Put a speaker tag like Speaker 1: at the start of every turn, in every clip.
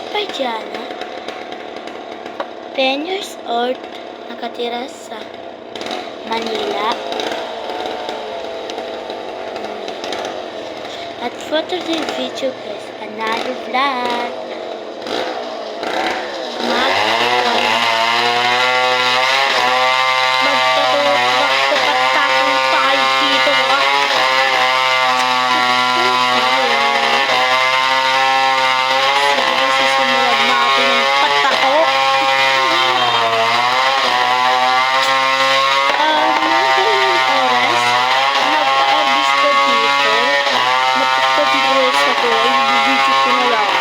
Speaker 1: by Diana, 10 years old, nakatira sa Manila. At for today's video guys, another vlog. Magpapatakong tayo dito Sige, sisimulan natin ang patako. Mga oras, nagpa-arbis ko dito. Mapagpag-dress ako, i-video ko na lang.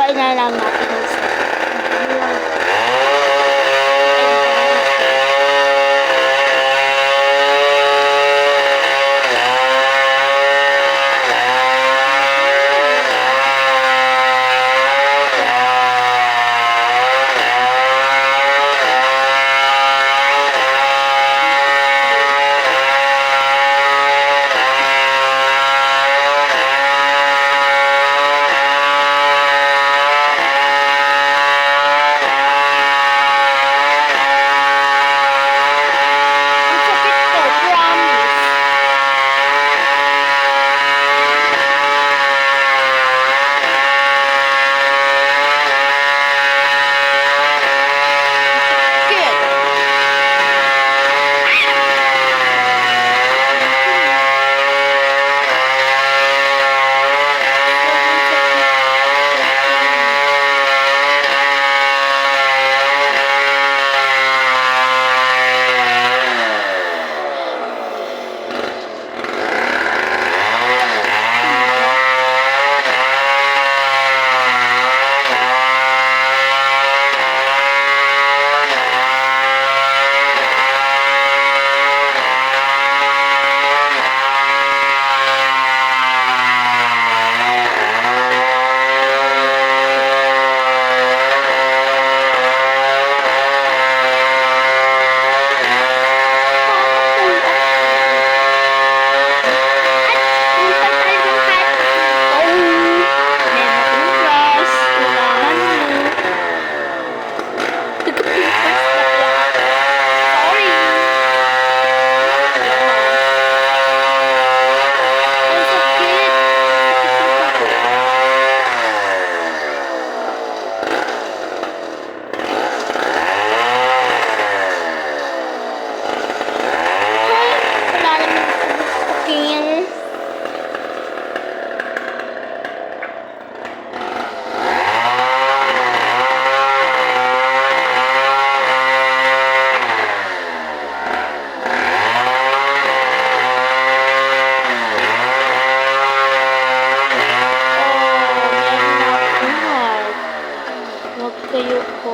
Speaker 1: Try na lang natin yung step. Ang sakit ko, promise. Sakit. Huwag kayo po.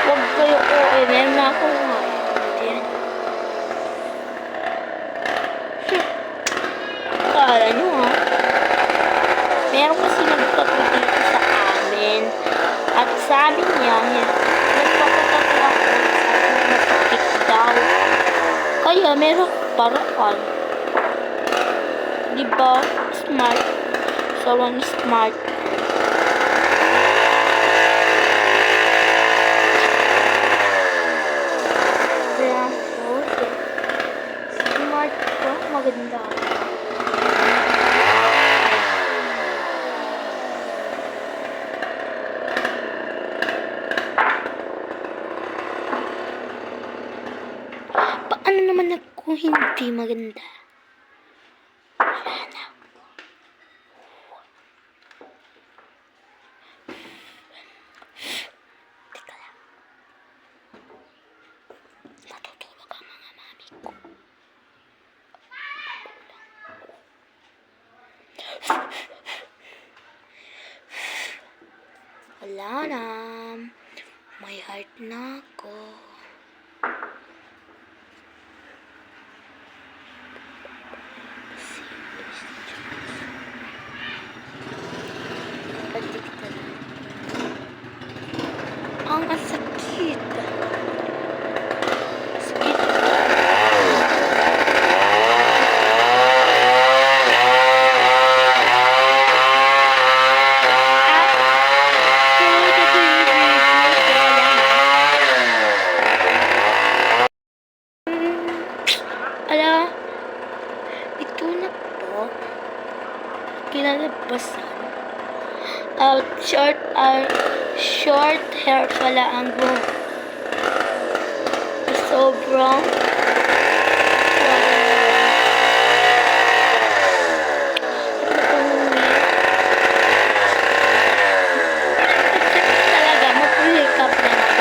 Speaker 1: Huwag kayo po. Meron na akong heart. Yan. Kala nyo ha. Meron kasi nagtato dito sa amin. At sabi niya, nagpapatato ako, sabi niya masakit daw. Kaya meron paraan. Diba? Smart. Sobrang smart. Kaya, okay. Smart ko. Maganda. Paano naman kung hindi maganda? Wala na. Teka lang. Natutulog ang mga mami ko. Wala na. May heart na ako. Ang sakit. Sakit. Ala, ito na po. Kinalabasan. Short hair pala ang buhok. Sobrang talaga, mag-wake up na.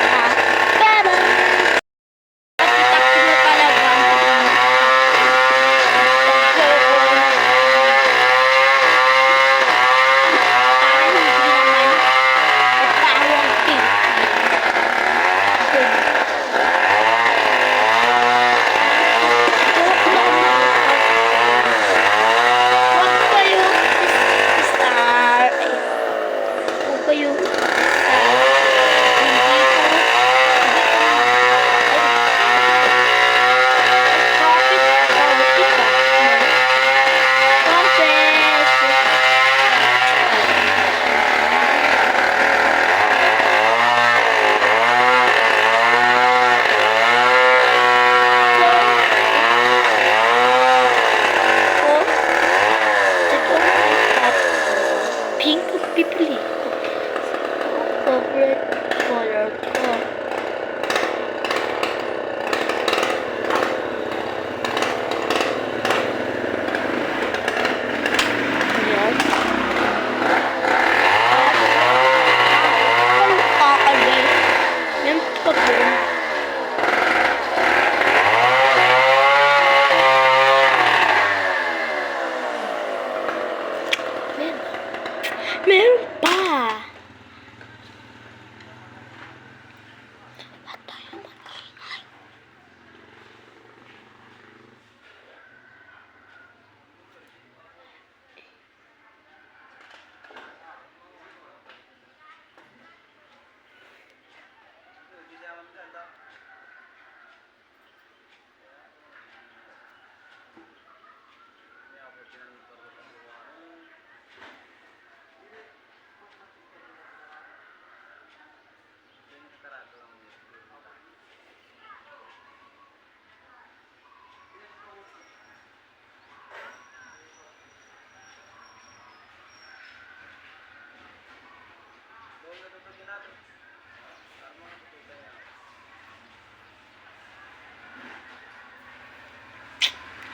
Speaker 1: Meron pa. Ba't tayo mag-ingay?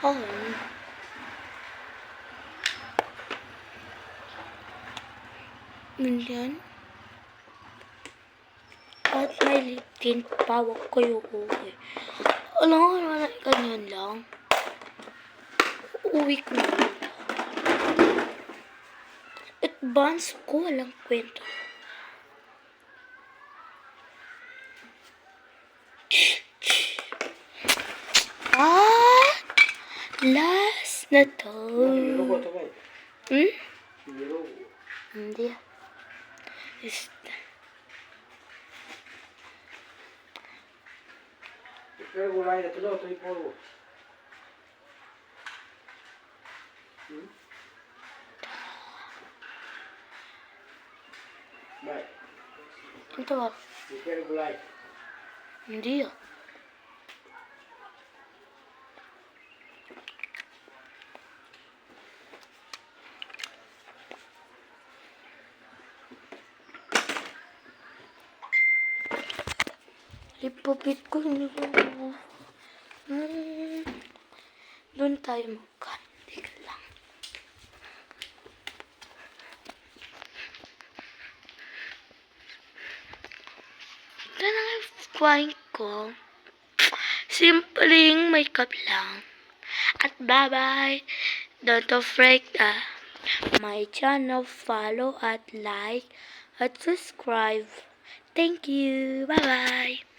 Speaker 1: Oh. Nandiyan. At may lip tint pa. Huwag kayo uwi. Alam ko naman, ganyan lang. Uwi ko na. Advance ko, walang kwento. Last na to. Hindi.
Speaker 2: Pero gulay na ito daw, ito yung polo. Baik.
Speaker 1: Ito ba?
Speaker 2: Pero gulay.
Speaker 1: Hindi ah. Ipapit ko. Doon tayo magkan. Tika lang. Ito na nga yung ko. Simpleng makeup lang. At bye-bye. Don't forget my channel. Follow at like at subscribe. Thank you. Bye-bye.